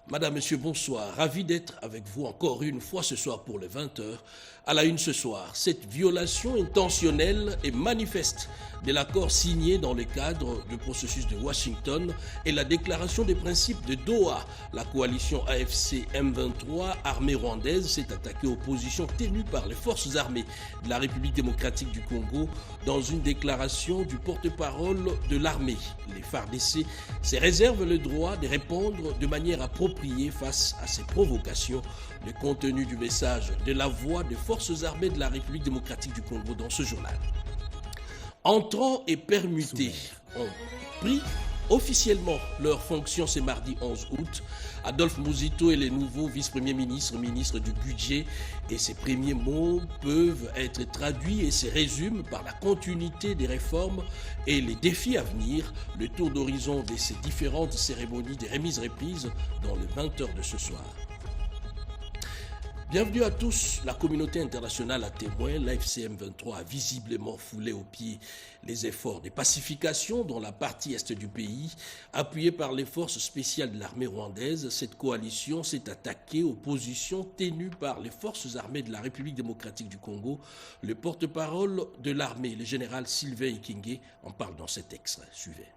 Madame, Monsieur, bonsoir. Ravi d'être avec vous encore une fois ce soir pour les 20 heures. À la une ce soir, cette violation intentionnelle et manifeste de l'accord signé dans le cadre du processus de Washington et la déclaration des principes de Doha. La coalition AFC M23, armée rwandaise, s'est attaquée aux positions tenues par les forces armées de la République démocratique du Congo dans une déclaration du porte-parole de l'armée. Les FARDC se réservent le droit de répondre de manière appropriée face à ces provocations. Le contenu du message de la voix des forces armées de la République démocratique du Congo dans ce journal. Entrants et permutés ont pris officiellement leurs fonctions ce mardi 11 août. Adolphe Muzito est le nouveau vice-premier ministre, ministre du budget, et ses premiers mots peuvent être traduits et se résument par la continuité des réformes et les défis à venir. Le tour d'horizon de ces différentes cérémonies de remise-reprise dans les 20 heures de ce soir. Bienvenue à tous. La communauté internationale a témoin. L'AFC M23 a visiblement foulé aux pieds les efforts de pacification dans la partie est du pays. Appuyée par les forces spéciales de l'armée rwandaise, cette coalition s'est attaquée aux positions tenues par les forces armées de la République démocratique du Congo. Le porte-parole de l'armée, le général Sylvain Ikenge, en parle dans cet extrait. Suivez.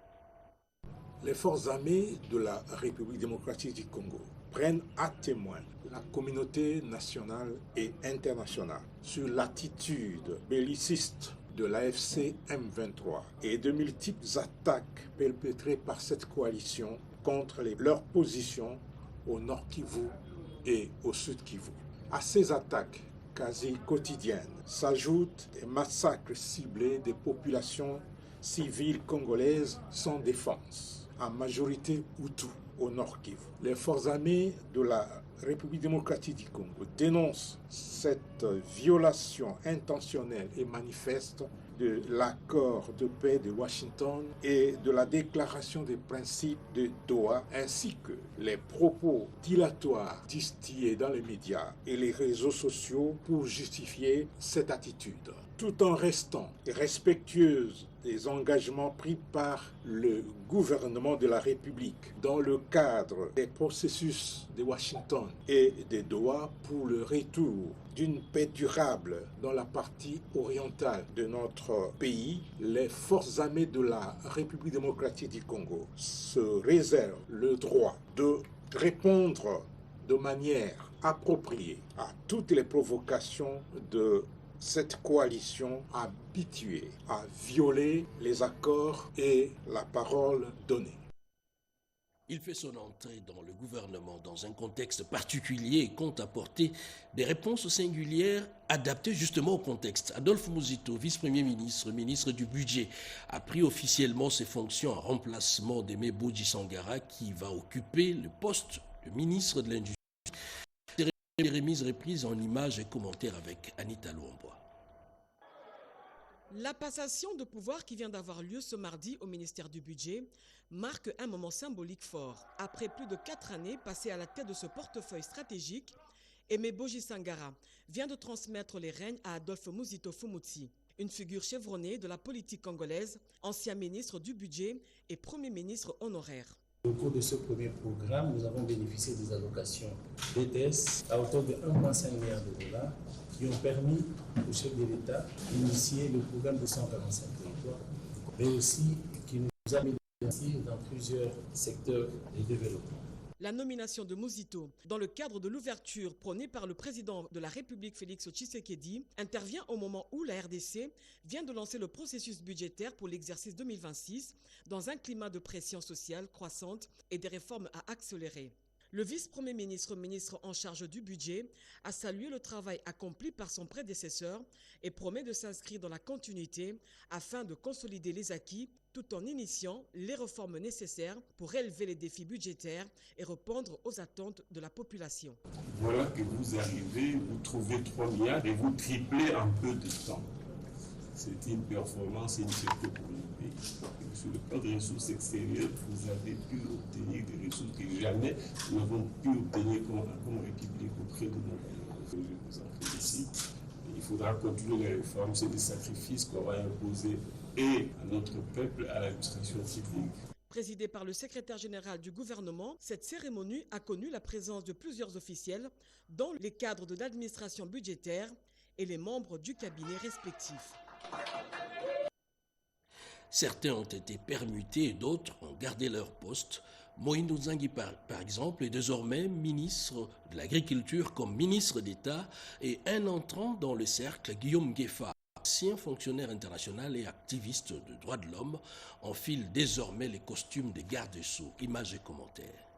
Les forces armées de la République démocratique du Congo prennent à témoin la communauté nationale et internationale sur l'attitude belliciste de l'AFC M23 et de multiples attaques perpétrées par cette coalition contre leurs positions au nord Kivu et au sud Kivu. À ces attaques quasi quotidiennes s'ajoutent des massacres ciblés des populations civiles congolaises sans défense, en majorité Hutu, au nord Kivu. Les forces armées de la République démocratique du Congo dénoncent cette violation intentionnelle et manifeste de l'accord de paix de Washington et de la déclaration des principes de Doha, ainsi que les propos dilatoires distillés dans les médias et les réseaux sociaux pour justifier cette attitude, tout en restant respectueuse des engagements pris par le gouvernement de la République dans le cadre des processus de Washington et de Doha pour le retour d'une paix durable dans la partie orientale de notre pays. Les forces armées de la République démocratique du Congo se réservent le droit de répondre de manière appropriée à toutes les provocations de cette coalition habituée à violer les accords et la parole donnée. Il fait son entrée dans le gouvernement dans un contexte particulier et compte apporter des réponses singulières adaptées justement au contexte. Adolphe Muzito, vice-premier ministre, ministre du budget, a pris officiellement ses fonctions en remplacement d'Aimé Boji Sangara qui va occuper le poste de ministre de l'Industrie. Les remises reprises en images et commentaires avec Anita Luomboa. La passation de pouvoir qui vient d'avoir lieu ce mardi au ministère du Budget marque un moment symbolique fort. Après plus de 4 années passées à la tête de ce portefeuille stratégique, Aimé Boji Sangara vient de transmettre les rênes à Adolphe Muzito Fumutsi, une figure chevronnée de la politique congolaise, ancien ministre du Budget et premier ministre honoraire. Au cours de ce premier programme, nous avons bénéficié des allocations BTS à hauteur de 1,5 milliard de dollars qui ont permis au chef de l'État d'initier le programme de 145 territoires, mais aussi qui nous a bénéficié dans plusieurs secteurs de développement. La nomination de Muzito, dans le cadre de l'ouverture prônée par le président de la République Félix Tshisekedi, intervient au moment où la RDC vient de lancer le processus budgétaire pour l'exercice 2026 dans un climat de pression sociale croissante et des réformes à accélérer. Le vice-premier ministre, ministre en charge du budget, a salué le travail accompli par son prédécesseur et promet de s'inscrire dans la continuité afin de consolider les acquis tout en initiant les réformes nécessaires pour relever les défis budgétaires et répondre aux attentes de la population. Voilà que vous arrivez, vous trouvez 3 milliards et vous triplez en peu de temps. C'est une performance et une fierté pour le pays. Sur le plan des ressources extérieures, vous avez pu obtenir des ressources que jamais nous n'avons pu obtenir comme République auprès de nos pays. Je vous en félicite. Il faudra continuer les réformes, c'est des sacrifices qu'on va imposer et à notre peuple, à l'administration publique. Présidée par le secrétaire général du gouvernement, cette cérémonie a connu la présence de plusieurs officiels, dont les cadres de l'administration budgétaire et les membres du cabinet respectif. Certains ont été permutés et d'autres ont gardé leur poste. Moïse Nzangi, par exemple, est désormais ministre de l'Agriculture comme ministre d'État et un entrant dans le cercle, Guillaume Gueffa, ancien fonctionnaire international et activiste de droits de l'homme, enfile désormais les costumes des gardes-sceaux. Images et commentaires.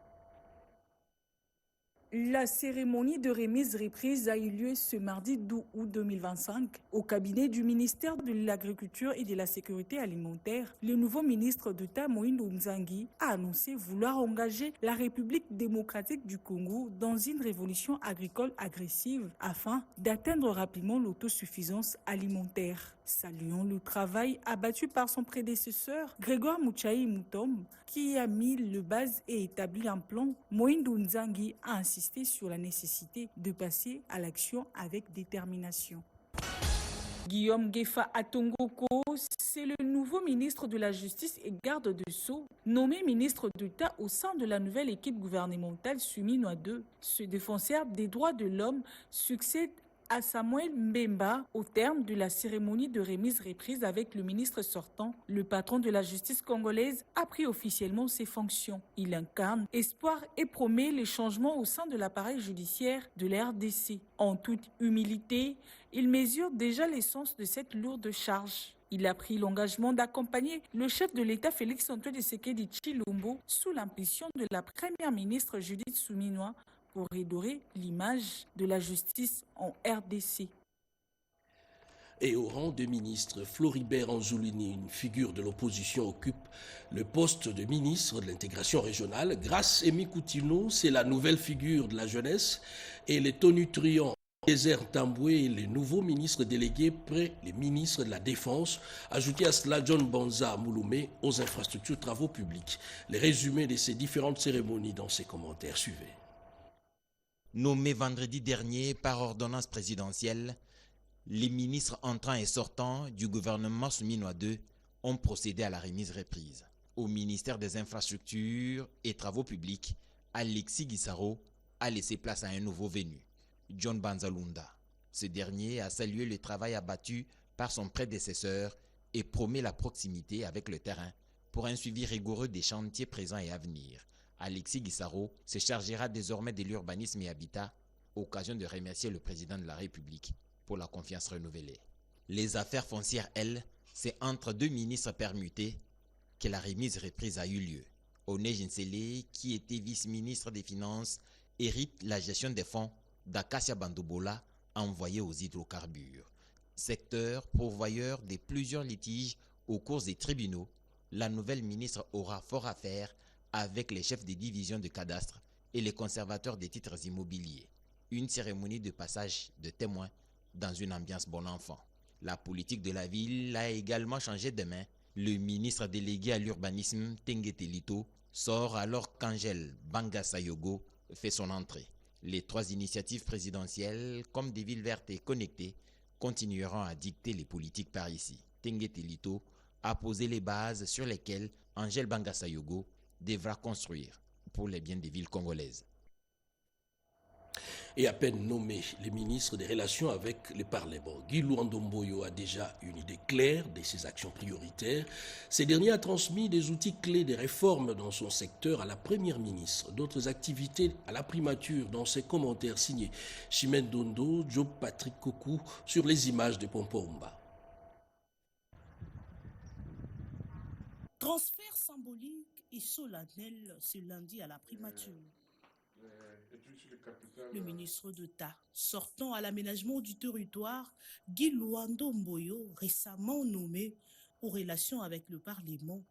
La cérémonie de remise-reprise a eu lieu ce mardi 12 août 2025 au cabinet du ministère de l'Agriculture et de la Sécurité alimentaire. Le nouveau ministre d'État Moïse Nzangi a annoncé vouloir engager la République démocratique du Congo dans une révolution agricole agressive afin d'atteindre rapidement l'autosuffisance alimentaire. Saluons le travail abattu par son prédécesseur, Grégoire Muchaï Moutom, qui a mis le base et établi un plan. Moïse Nzangi a insisté sur la nécessité de passer à l'action avec détermination. Guillaume Gueffa Atongoko, c'est le nouveau ministre de la Justice et garde de Sceaux, nommé ministre d'État au sein de la nouvelle équipe gouvernementale Suminoa 2. Ce défenseur des droits de l'homme succède à Samuel Mbemba au terme de la cérémonie de remise-reprise avec le ministre sortant. Le patron de la justice congolaise a pris officiellement ses fonctions. Il incarne espoir et promet les changements au sein de l'appareil judiciaire de la RDC. En toute humilité, il mesure déjà l'essence de cette lourde charge. Il a pris l'engagement d'accompagner le chef de l'État Félix-Antoine Tshisekedi Tshilombo sous l'impulsion de la première ministre Judith Suminwa pour redorer l'image de la justice en RDC. Et au rang de ministre, Floribert Anzoulini, une figure de l'opposition, occupe le poste de ministre de l'intégration régionale. Grâce Emi Coutinho, c'est la nouvelle figure de la jeunesse. Et les tonitruants Désert Tamboué, les nouveaux ministres délégués près les ministres de la Défense. Ajoutez à cela John Banza Mouloumé aux infrastructures travaux publics. Les résumés de ces différentes cérémonies dans ces commentaires. Suivez. Nommés vendredi dernier par ordonnance présidentielle, les ministres entrants et sortants du gouvernement Suminoa 2 ont procédé à la remise-reprise. Au ministère des Infrastructures et Travaux Publics, Alexis Guissaro a laissé place à un nouveau venu, John Banzalunda. Ce dernier a salué le travail abattu par son prédécesseur et promet la proximité avec le terrain pour un suivi rigoureux des chantiers présents et à venir. Alexis Guissaro se chargera désormais de l'urbanisme et habitat, occasion de remercier le président de la République pour la confiance renouvelée. Les affaires foncières, elles, c'est entre deux ministres permutés que la remise-reprise a eu lieu. Onege Nsele, qui était vice-ministre des Finances, hérite la gestion des fonds d'Acacia Bandobola envoyés aux hydrocarbures. Secteur pourvoyeur de plusieurs litiges aux cours des tribunaux, la nouvelle ministre aura fort à faire avec les chefs des divisions de cadastre et les conservateurs des titres immobiliers. Une cérémonie de passage de témoins dans une ambiance bon enfant. La politique de la ville a également changé de main. Le ministre délégué à l'urbanisme, Tengue Telito, sort alors qu'Angèle Bangasayogo fait son entrée. Les trois initiatives présidentielles, comme des villes vertes et connectées, continueront à dicter les politiques par ici. Tengue Telito a posé les bases sur lesquelles Angèle Bangasayogo devra construire pour les biens des villes congolaises. Et à peine nommé, les ministres des Relations avec les Parlements, Guy Luandomboyo a déjà une idée claire de ses actions prioritaires. Ces derniers a transmis des outils clés des réformes dans son secteur à la première ministre, d'autres activités à la primature dans ses commentaires signés Chimène Dondo, Job Patrick Kokou sur les images de Pomporumba. Transfert symbolique et solennel ce lundi à la primature. Le ministre d'État sortant à l'aménagement du territoire, Guy Luandomboyo, récemment nommé aux relations avec le Parlement,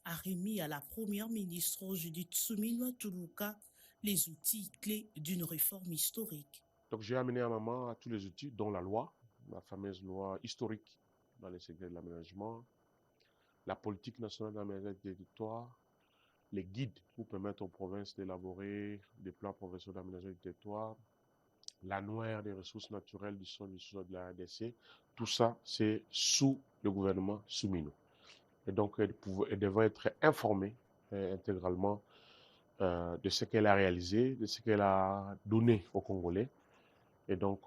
a remis à la première ministre Judith Suminwa Tuluka les outils clés d'une réforme historique. Donc j'ai amené à maman à tous les outils, dont la loi, la fameuse loi historique dans les secteurs de l'aménagement, la politique nationale d'aménagement des territoires, les guides pour permettre aux provinces d'élaborer des plans provinciaux d'aménagement du territoire, l'annuaire des ressources naturelles du sol de la RDC, tout ça c'est sous le gouvernement Sumino. Et donc elle devrait être informée intégralement de ce qu'elle a réalisé, de ce qu'elle a donné aux Congolais. Et donc,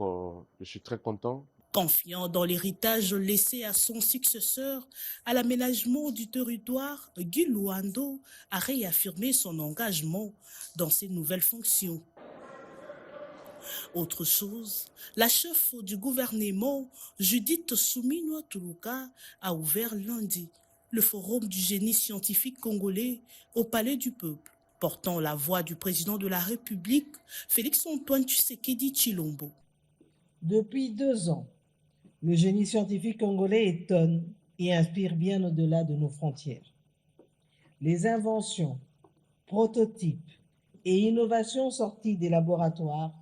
je suis très content. Confiant dans l'héritage laissé à son successeur à l'aménagement du territoire, Guy Luando a réaffirmé son engagement dans ses nouvelles fonctions. Autre chose, la chef du gouvernement, Judith Suminwa-Tuluka, a ouvert lundi le forum du génie scientifique congolais au Palais du Peuple, portant la voix du président de la République, Félix-Antoine Tshisekedi Tshilombo. Depuis 2 ans, le génie scientifique congolais étonne et inspire bien au-delà de nos frontières. Les inventions, prototypes et innovations sorties des laboratoires,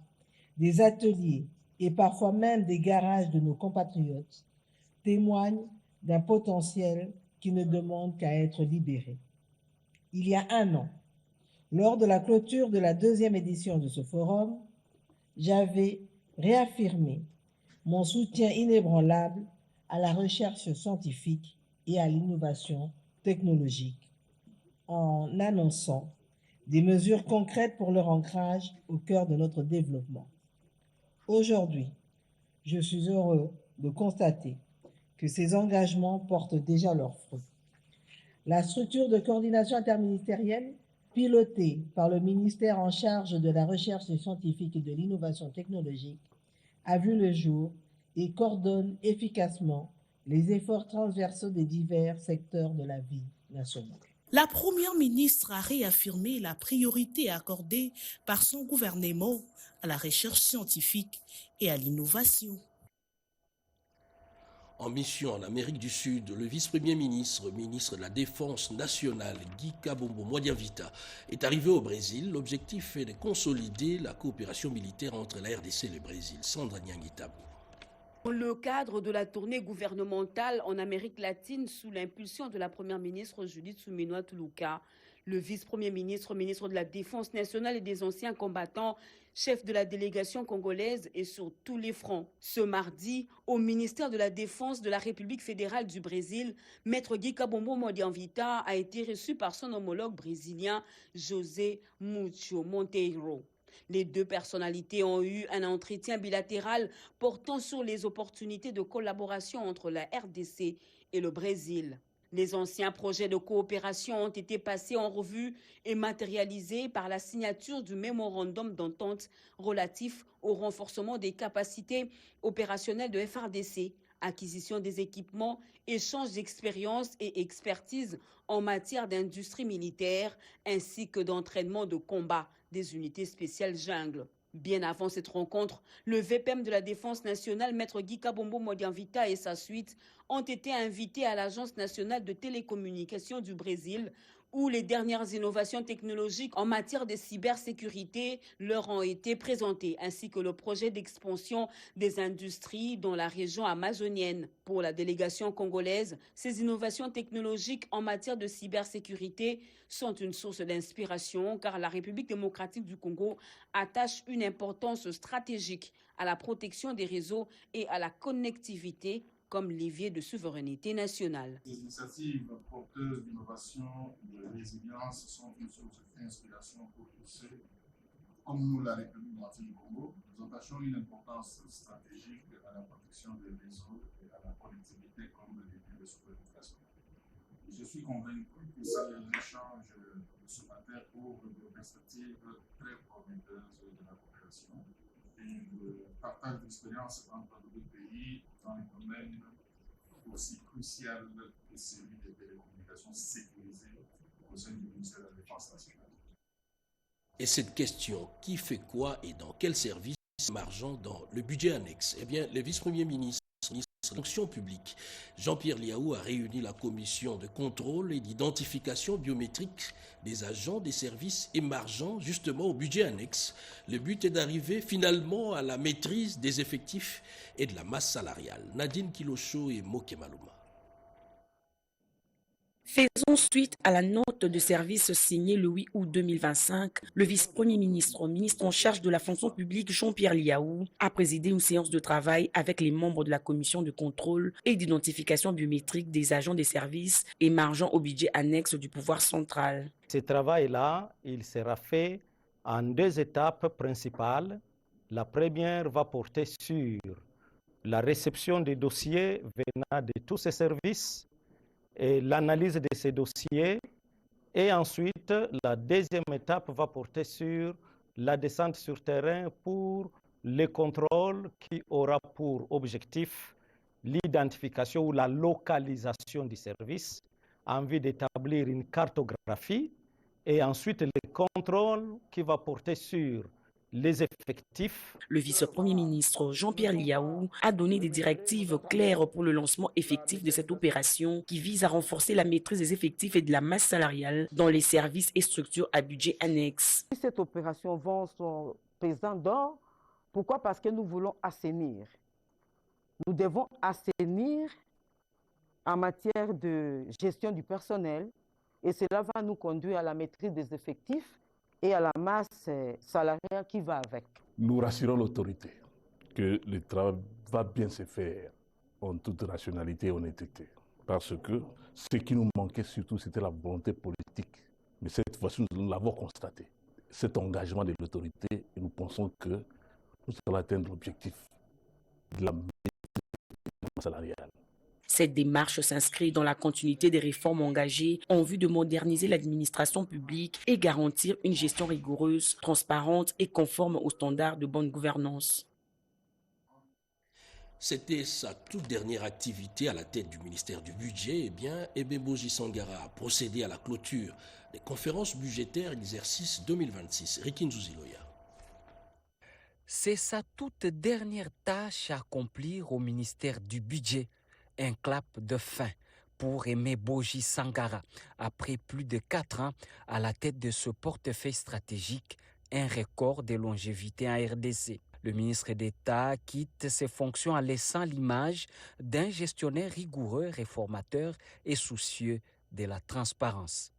des ateliers et parfois même des garages de nos compatriotes témoignent d'un potentiel qui ne demande qu'à être libéré. Il y a 1 an, lors de la clôture de la 2e édition de ce forum, j'avais réaffirmé mon soutien inébranlable à la recherche scientifique et à l'innovation technologique en annonçant des mesures concrètes pour leur ancrage au cœur de notre développement. Aujourd'hui, je suis heureux de constater que ces engagements portent déjà leurs fruits. La structure de coordination interministérielle, pilotée par le ministère en charge de la recherche scientifique et de l'innovation technologique, a vu le jour et coordonne efficacement les efforts transversaux des divers secteurs de la vie nationale. La première ministre a réaffirmé la priorité accordée par son gouvernement à la recherche scientifique et à l'innovation. En mission en Amérique du Sud, le vice-premier ministre, ministre de la Défense nationale, Guy Kabombo Modianvita, est arrivé au Brésil. L'objectif est de consolider la coopération militaire entre la RDC et le Brésil. Sandra Nyangitabo. Dans le cadre de la tournée gouvernementale en Amérique latine sous l'impulsion de la première ministre Judith Suminwa-Tuluka, le vice-premier ministre, ministre de la Défense nationale et des anciens combattants, chef de la délégation congolaise est sur tous les fronts. Ce mardi, au ministère de la Défense de la République fédérale du Brésil, Maître Guy Kabombo Modianvita a été reçu par son homologue brésilien José Mucho Monteiro. Les 2 personnalités ont eu un entretien bilatéral portant sur les opportunités de collaboration entre la RDC et le Brésil. Les anciens projets de coopération ont été passés en revue et matérialisés par la signature du mémorandum d'entente relatif au renforcement des capacités opérationnelles de FARDC, acquisition des équipements, échange d'expériences et expertise en matière d'industrie militaire, ainsi que d'entraînement de combat des unités spéciales jungle. Bien avant cette rencontre, le VPM de la Défense nationale, Maître Guy Kabombo Modianvita et sa suite ont été invités à l'Agence nationale de télécommunications du Brésil, où les dernières innovations technologiques en matière de cybersécurité leur ont été présentées, ainsi que le projet d'expansion des industries dans la région amazonienne. Pour la délégation congolaise, ces innovations technologiques en matière de cybersécurité sont une source d'inspiration, car la République démocratique du Congo attache une importance stratégique à la protection des réseaux et à la connectivité comme levier de souveraineté nationale. Les initiatives porteuses d'innovation et de résilience sont une source d'inspiration pour tous ceux, comme nous, la République démocratique du Congo. Nous attachons une importance stratégique à la protection des réseaux et à la connectivité comme levier de souveraineté nationale. Je suis convaincu que ces échanges de ce matin ouvrent des perspectives très prometteuses de la coopération et de partage d'expérience entre les 2 pays dans un domaine aussi crucial que celui des télécommunications sécurisées au sein du ministère de la Défense nationale. Et cette question, qui fait quoi et dans quel service margeant dans le budget annexe? Eh bien, le vice-premier ministre de la fonction publique, Jean-Pierre Liaou, a réuni la commission de contrôle et d'identification biométrique des agents des services émargeant justement au budget annexe. Le but est d'arriver finalement à la maîtrise des effectifs et de la masse salariale. Nadine Kilocho et Moke Maluma. Faisons suite à la note de service signée le 8 août 2025. Le vice-premier ministre, ministre en charge de la fonction publique Jean-Pierre Liaou, a présidé une séance de travail avec les membres de la commission de contrôle et d'identification biométrique des agents des services émargeant au budget annexe du pouvoir central. Ce travail-là, il sera fait en 2 étapes principales. La première va porter sur la réception des dossiers venant de tous ces services et l'analyse de ces dossiers. Et ensuite, la deuxième étape va porter sur la descente sur terrain pour le contrôle qui aura pour objectif l'identification ou la localisation du service en vue d'établir une cartographie et ensuite le contrôle qui va porter sur les effectifs. Le vice-premier ministre Jean-Pierre Liaou a donné des directives claires pour le lancement effectif de cette opération qui vise à renforcer la maîtrise des effectifs et de la masse salariale dans les services et structures à budget annexe. Cette opération va son pesant d'or. Pourquoi? Parce que nous voulons assainir. Nous devons assainir en matière de gestion du personnel et cela va nous conduire à la maîtrise des effectifs et à la masse salariale qui va avec. Nous rassurons l'autorité que le travail va bien se faire en toute rationalité et honnêteté. Parce que ce qui nous manquait surtout, c'était la volonté politique. Mais cette fois-ci, nous l'avons constaté. Cet engagement de l'autorité, et nous pensons que nous allons atteindre l'objectif de la maîtrise salariale. Cette démarche s'inscrit dans la continuité des réformes engagées en vue de moderniser l'administration publique et garantir une gestion rigoureuse, transparente et conforme aux standards de bonne gouvernance. C'était sa toute dernière activité à la tête du ministère du Budget. Aimé Boji Sangara a procédé à la clôture des conférences budgétaires exercice 2026. Rikin Zuziloya. C'est sa toute dernière tâche à accomplir au ministère du Budget. Un clap de fin pour Aimé Boji Sangara. Après plus de 4 ans à la tête de ce portefeuille stratégique, un record de longévité en RDC. Le ministre d'État quitte ses fonctions en laissant l'image d'un gestionnaire rigoureux, réformateur et soucieux de la transparence.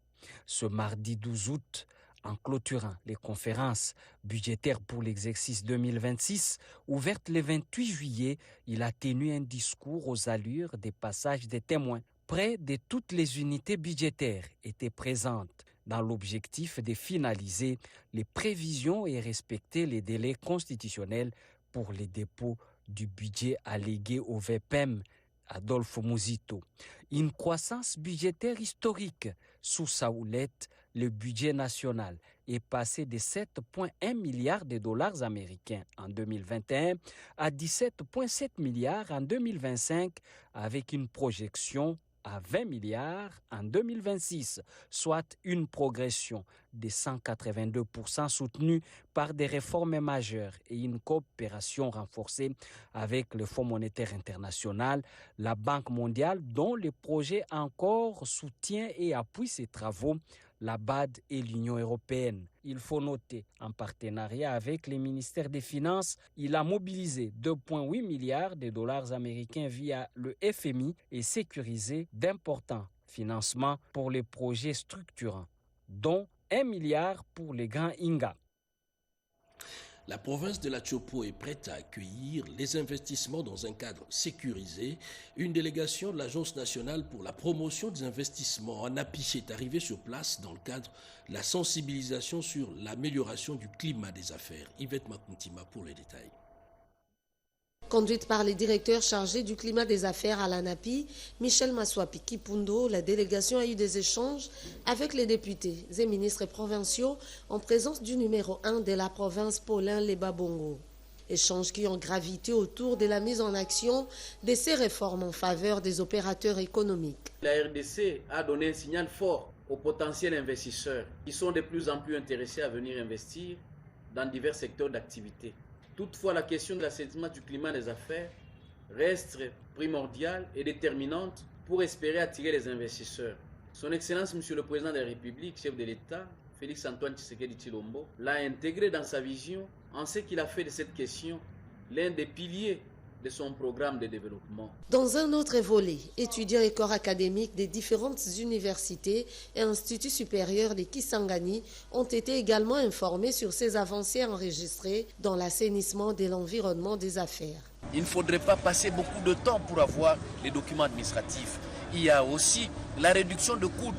Ce mardi 12 août, en clôturant les conférences budgétaires pour l'exercice 2026, ouvertes le 28 juillet, il a tenu un discours aux allures des passages des témoins. Près de toutes les unités budgétaires étaient présentes dans l'objectif de finaliser les prévisions et respecter les délais constitutionnels pour les dépôts du budget allégué au VPEM Adolphe Muzito. Une croissance budgétaire historique sous sa houlette. Le budget national est passé de 7,1 milliards de dollars américains en 2021 à 17,7 milliards en 2025 avec une projection à 20 milliards en 2026, soit une progression de 182% soutenue par des réformes majeures et une coopération renforcée avec le Fonds monétaire international, la Banque mondiale dont le projet encore soutient et appuie ses travaux, la BAD et l'Union européenne. Il faut noter, en partenariat avec les ministères des Finances, il a mobilisé 2,8 milliards de dollars américains via le FMI et sécurisé d'importants financements pour les projets structurants, dont 1 milliard pour les grands Inga. La province de la Tchopo est prête à accueillir les investissements dans un cadre sécurisé. Une délégation de l'Agence nationale pour la promotion des investissements en API est arrivée sur place dans le cadre de la sensibilisation sur l'amélioration du climat des affaires. Yvette Makuntima pour les détails. Conduite par les directeurs chargés du climat des affaires à l'ANAPI, Michel Maswapi Kipundo, la délégation a eu des échanges avec les députés et ministres provinciaux en présence du numéro 1 de la province, Paulin Leba-Bongo. Échanges qui ont gravité autour de la mise en action de ces réformes en faveur des opérateurs économiques. La RDC a donné un signal fort aux potentiels investisseurs qui sont de plus en plus intéressés à venir investir dans divers secteurs d'activité. Toutefois, la question de l'assainissement du climat des affaires reste primordiale et déterminante pour espérer attirer les investisseurs. Son Excellence, Monsieur le Président de la République, chef de l'État, Félix Antoine Tshisekedi Tshilombo, l'a intégré dans sa vision en ce qu'il a fait de cette question l'un des piliers de son programme de développement. Dans un autre volet, étudiants et corps académiques des différentes universités et instituts supérieurs de Kisangani ont été également informés sur ces avancées enregistrées dans l'assainissement de l'environnement des affaires. Il ne faudrait pas passer beaucoup de temps pour avoir les documents administratifs. Il y a aussi la réduction de coûts.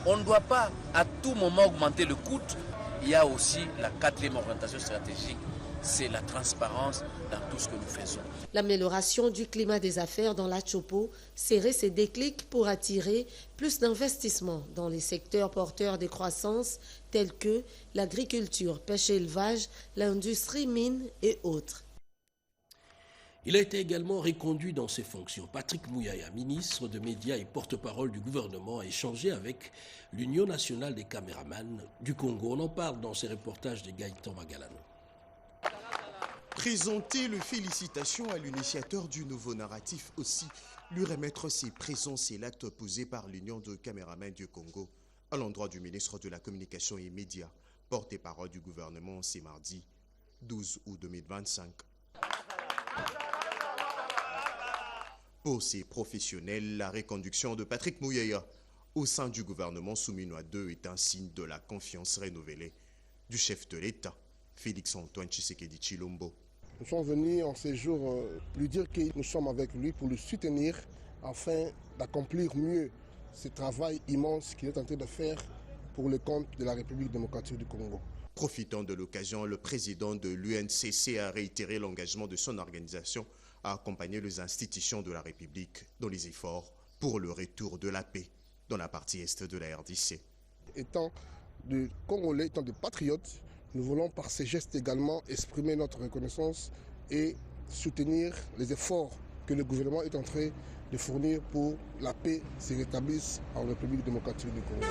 On ne doit pas à tout moment augmenter le coût. Il y a aussi la quatrième orientation stratégique, c'est la transparence dans tout ce que nous faisons. L'amélioration du climat des affaires dans la Chopo serait ce déclic pour attirer plus d'investissements dans les secteurs porteurs de croissance tels que l'agriculture, pêche et élevage, l'industrie, mine et autres. Il a été également reconduit dans ses fonctions. Patrick Mouyaya, ministre de Médias et porte-parole du gouvernement, a échangé avec l'Union nationale des caméramans du Congo. On en parle dans ces reportages de Gaëtan Magalano. Présenter les félicitations à l'initiateur du nouveau narratif, aussi lui remettre ses présences et l'acte posé par l'Union de caméramans du Congo à l'endroit du ministre de la Communication et Médias, porte-parole du gouvernement, c'est mardi 12 août 2025. Pour ces professionnels, la reconduction de Patrick Mouyaya au sein du gouvernement souminois 2 est un signe de la confiance renouvelée du chef de l'État, Félix-Antoine Tshisekedi Tshilombo. Nous sommes venus en ces jours lui dire que nous sommes avec lui pour le soutenir afin d'accomplir mieux ce travail immense qu'il est en train de faire pour le compte de la République démocratique du Congo. Profitant de l'occasion, le président de l'UNCC a réitéré l'engagement de son organisation à accompagner les institutions de la République dans les efforts pour le retour de la paix dans la partie est de la RDC. Étant de Congolais, étant de patriotes, nous voulons par ces gestes également exprimer notre reconnaissance et soutenir les efforts que le gouvernement est en train de fournir pour la paix se rétablisse en République démocratique du Congo.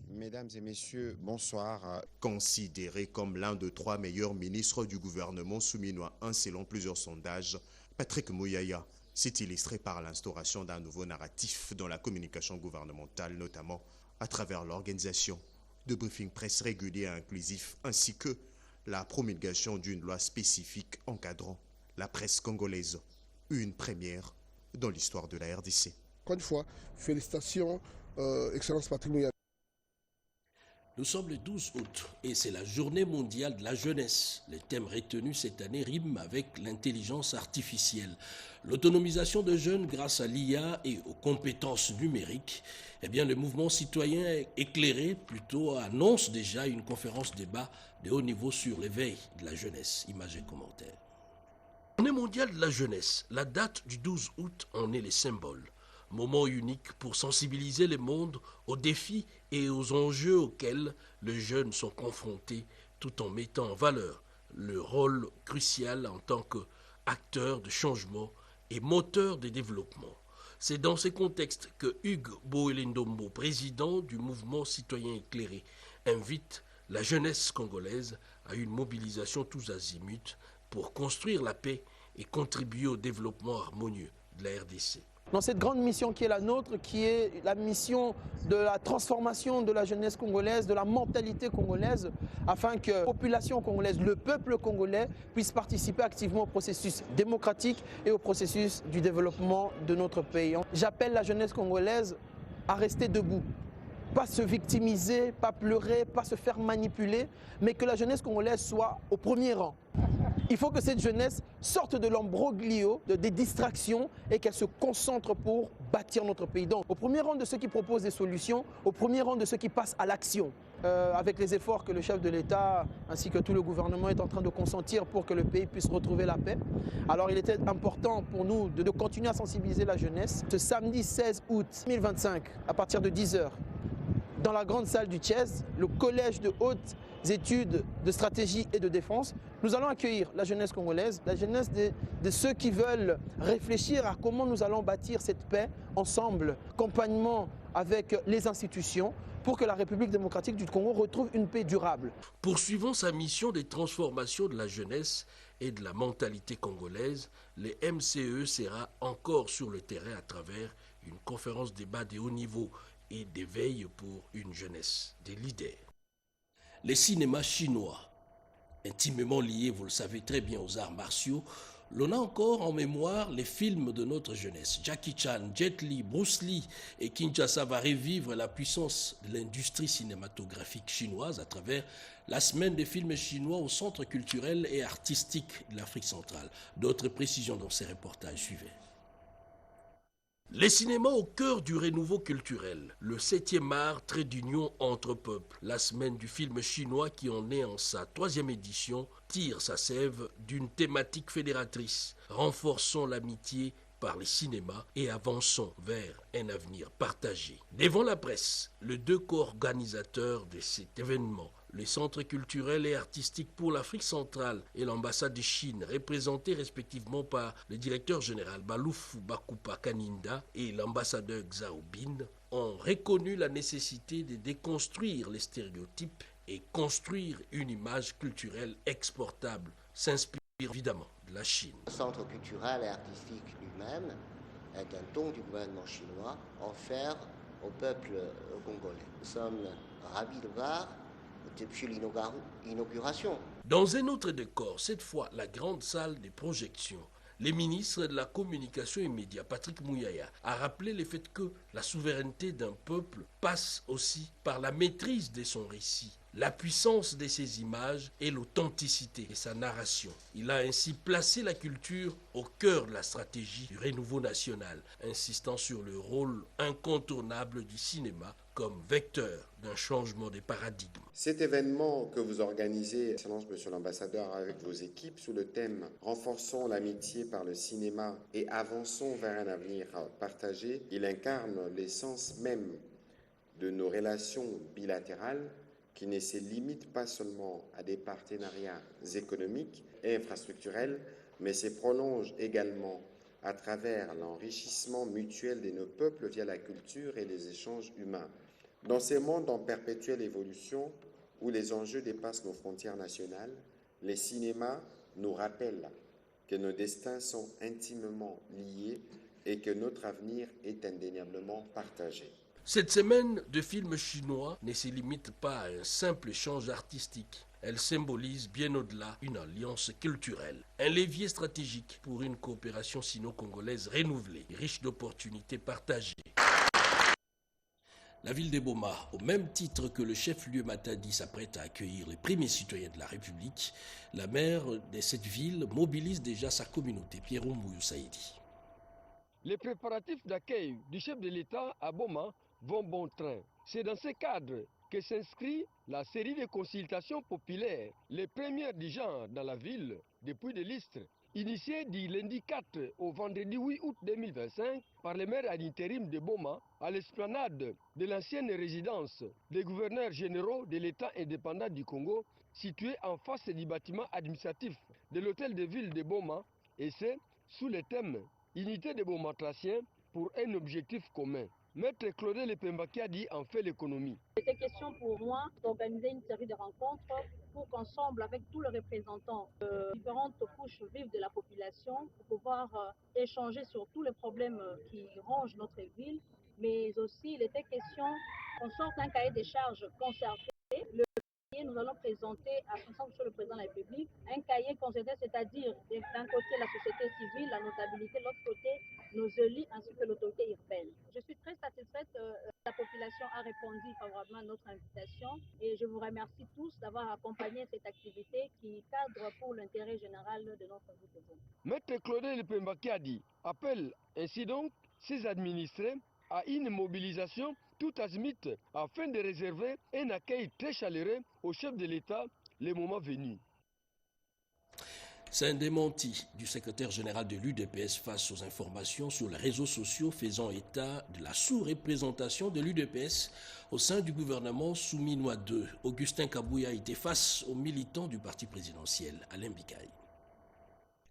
Mesdames et messieurs, bonsoir. Considéré comme l'un des 3 meilleurs ministres du gouvernement souminois 1 selon plusieurs sondages, Patrick Mouyaya s'est illustré par l'instauration d'un nouveau narratif dans la communication gouvernementale, notamment à travers l'organisation de briefings presse réguliers et inclusifs, ainsi que la promulgation d'une loi spécifique encadrant la presse congolaise, une première dans l'histoire de la RDC. Encore une fois, félicitations, Excellence Patrick Mouyaya. Nous sommes le 12 août et c'est la journée mondiale de la jeunesse. Le thème retenu cette année rime avec l'intelligence artificielle. L'autonomisation de jeunes grâce à l'IA et aux compétences numériques. Eh bien, le mouvement citoyen éclairé plutôt annonce déjà une conférence débat de haut niveau sur l'éveil de la jeunesse. Images et commentaires. Journée mondiale de la jeunesse. La date du 12 août en est le symbole. Moment unique pour sensibiliser le monde aux défis et aux enjeux auxquels les jeunes sont confrontés, tout en mettant en valeur le rôle crucial en tant qu'acteur de changement et moteur de développement. C'est dans ce contexte que Hugues Boelendombo, président du mouvement citoyen éclairé, invite la jeunesse congolaise à une mobilisation tous azimuts pour construire la paix et contribuer au développement harmonieux de la RDC. Dans cette grande mission qui est la nôtre, qui est la mission de la transformation de la jeunesse congolaise, de la mentalité congolaise, afin que la population congolaise, le peuple congolais, puisse participer activement au processus démocratique et au processus du développement de notre pays. J'appelle la jeunesse congolaise à rester debout. Pas se victimiser, pas pleurer, pas se faire manipuler, mais que la jeunesse congolaise soit au premier rang. Il faut que cette jeunesse sorte de l'ambroglio, des distractions et qu'elle se concentre pour bâtir notre pays. Donc, au premier rang de ceux qui proposent des solutions, au premier rang de ceux qui passent à l'action. Avec les efforts que le chef de l'État ainsi que tout le gouvernement est en train de consentir pour que le pays puisse retrouver la paix. Alors il était important pour nous de continuer à sensibiliser la jeunesse. Ce samedi 16 août 2025, à partir de 10h, dans la grande salle du Tchèze, le collège de hautes études de stratégie et de défense, nous allons accueillir la jeunesse congolaise, la jeunesse de ceux qui veulent réfléchir à comment nous allons bâtir cette paix ensemble, accompagnement avec les institutions, pour que la République démocratique du Congo retrouve une paix durable. Poursuivant sa mission de transformation de la jeunesse et de la mentalité congolaise, le MCE sera encore sur le terrain à travers une conférence débat de haut niveau et d'éveil pour une jeunesse des leaders. Les cinémas chinois, intimement liés, vous le savez très bien, aux arts martiaux, L'on a encore en mémoire les films de notre jeunesse. Jackie Chan, Jet Li, Bruce Lee et Kinshasa va revivre la puissance de l'industrie cinématographique chinoise à travers la semaine des films chinois au Centre culturel et artistique de l'Afrique centrale. D'autres précisions dans ces reportages suivaient. Les cinémas au cœur du renouveau culturel. Le 7e art, trait d'union entre peuples. La semaine du film chinois qui en est en sa 3e édition tire sa sève d'une thématique fédératrice. Renforçons l'amitié par les cinémas et avançons vers un avenir partagé. Devant la presse, les deux co-organisateurs de cet événement, le Centre culturel et artistique pour l'Afrique centrale et l'ambassade de Chine, représentés respectivement par le directeur général Baloufou Bakupa Kaninda et l'ambassadeur Xiao Bin, ont reconnu la nécessité de déconstruire les stéréotypes et construire une image culturelle exportable, s'inspire évidemment de la Chine. Le Centre culturel et artistique lui-même est un don du gouvernement chinois offert au peuple congolais. Nous sommes ravis de voir depuis l'inauguration. Dans un autre décor, cette fois la grande salle des projections, le ministre de la Communication et Médias, Patrick Mouyaya, a rappelé le fait que la souveraineté d'un peuple passe aussi par la maîtrise de son récit, la puissance de ses images et l'authenticité de sa narration. Il a ainsi placé la culture au cœur de la stratégie du renouveau national, insistant sur le rôle incontournable du cinéma comme vecteur d'un changement des paradigmes. Cet événement que vous organisez, Excellence Monsieur l'Ambassadeur, avec vos équipes sous le thème « Renforçons l'amitié par le cinéma et avançons vers un avenir partagé », il incarne l'essence même de nos relations bilatérales qui ne se limitent pas seulement à des partenariats économiques et infrastructurels, mais se prolongent également à travers l'enrichissement mutuel de nos peuples via la culture et les échanges humains. Dans ces mondes en perpétuelle évolution, où les enjeux dépassent nos frontières nationales, les cinémas nous rappellent que nos destins sont intimement liés et que notre avenir est indéniablement partagé. Cette semaine de films chinois ne se limite pas à un simple échange artistique. Elle symbolise bien au-delà une alliance culturelle, un levier stratégique pour une coopération sino-congolaise renouvelée, riche d'opportunités partagées. La ville de Boma, au même titre que le chef-lieu Matadi s'apprête à accueillir les premiers citoyens de la République, la maire de cette ville mobilise déjà sa communauté. Pierrot Mouyou Saïdi. Les préparatifs d'accueil du chef de l'État à Boma vont bon train. C'est dans ce cadre que s'inscrit la série de consultations populaires, les premières du genre dans la ville depuis des listes, initiées du lundi 4 au vendredi 8 août 2025 par le maire à l'intérim de Boma à l'esplanade de l'ancienne résidence des gouverneurs généraux de l'État indépendant du Congo, située en face du bâtiment administratif de l'hôtel de ville de Boma, et c'est sous le thème « Unité des Bomatraciens pour un objectif commun ». Maître Claudel Lepembaki a dit en fait l'économie. C'était question pour moi d'organiser une série de rencontres pour qu'ensemble, avec tous les représentants de différentes couches vives de la population, pour pouvoir échanger sur tous les problèmes qui rongent notre ville, mais aussi il était question qu'on sorte un cahier des charges concerté. Nous allons présenter à Monsieur le Président de la République un cahier concerté, c'est-à-dire d'un côté la société civile, la notabilité, de l'autre côté nos élus ainsi que l'autorité urbaine. Je suis très satisfaite, la population a répondu favorablement à notre invitation et je vous remercie tous d'avoir accompagné cette activité qui cadre pour l'intérêt général de notre ville de Boma. Maître Claudel Lepembaki a dit, appelle ainsi donc ses administrés à une mobilisation tout azimut afin de réserver un accueil très chaleureux au chef de l'État le moment venu. C'est un démenti du secrétaire général de l'UDPS face aux informations sur les réseaux sociaux faisant état de la sous-représentation de l'UDPS au sein du gouvernement Souminois II. Augustin Kabouya était face aux militants du parti présidentiel, Alain Bikaï.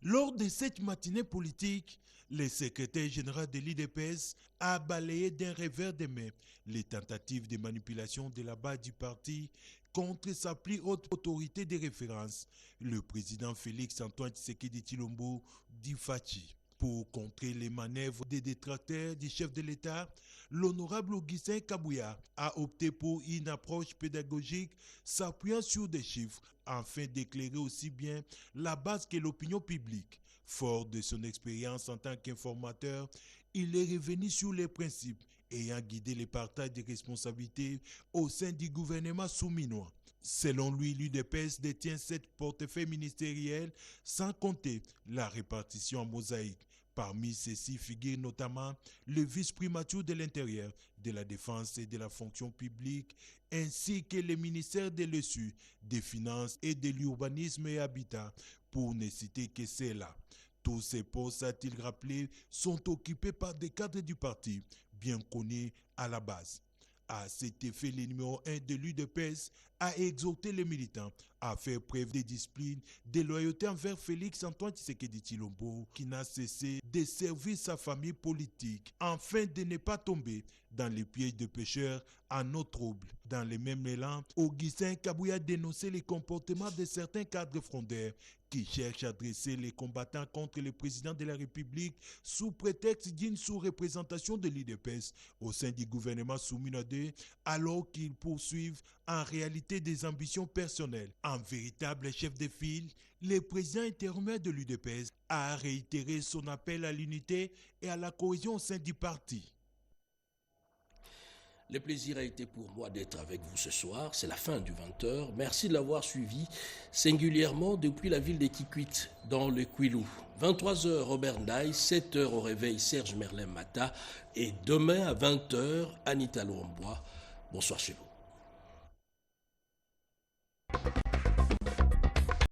Lors de cette matinée politique, le secrétaire général de l'UDPS a balayé d'un revers de main les tentatives de manipulation de la base du parti contre sa plus haute autorité de référence, le président Félix Antoine Tshisekedi Tshilombo dit Fachi. Pour contrer les manœuvres des détracteurs du chef de l'État, l'honorable Augustin Kabouya a opté pour une approche pédagogique s'appuyant sur des chiffres afin d'éclairer aussi bien la base que l'opinion publique. Fort de son expérience en tant qu'informateur, il est revenu sur les principes ayant guidé le partage des responsabilités au sein du gouvernement souminois. Selon lui, l'UDPS détient 7 portefeuilles ministériels, sans compter la répartition en mosaïque. Parmi ceux-ci figurent notamment le vice-primature de l'Intérieur, de la Défense et de la Fonction publique, ainsi que les ministères de l'ESU, des Finances et de l'Urbanisme et Habitat, pour ne citer que ceux-là. Tous ces postes, a-t-il rappelé, sont occupés par des cadres du parti, bien connus à la base. À cet effet, le numéro 1 de l'UDPS a exhorté les militants à faire preuve de discipline, de loyauté envers Félix Antoine Tshisekedi Tshilombo, qui n'a cessé de servir sa famille politique, afin de ne pas tomber dans les pièges de pécheurs à nos troubles. Dans le même élan, Augustin Kabouya a dénoncé les comportements de certains cadres frondeurs qui cherchent à dresser les combattants contre le président de la République sous prétexte d'une sous-représentation de l'UDPS au sein du gouvernement Souminois II, alors qu'ils poursuivent en réalité des ambitions personnelles. En véritable chef de file, le président intérimaire de l'UDPS a réitéré son appel à l'unité et à la cohésion au sein du parti. Le plaisir a été pour moi d'être avec vous ce soir. C'est la fin du 20h. Merci de l'avoir suivi, singulièrement depuis la ville de Kikwit, dans le Kwilu. 23h, Robert Ndaï, 7h au réveil, Serge Merlin Mata. Et demain à 20h, Anita Louambois. Bonsoir chez vous.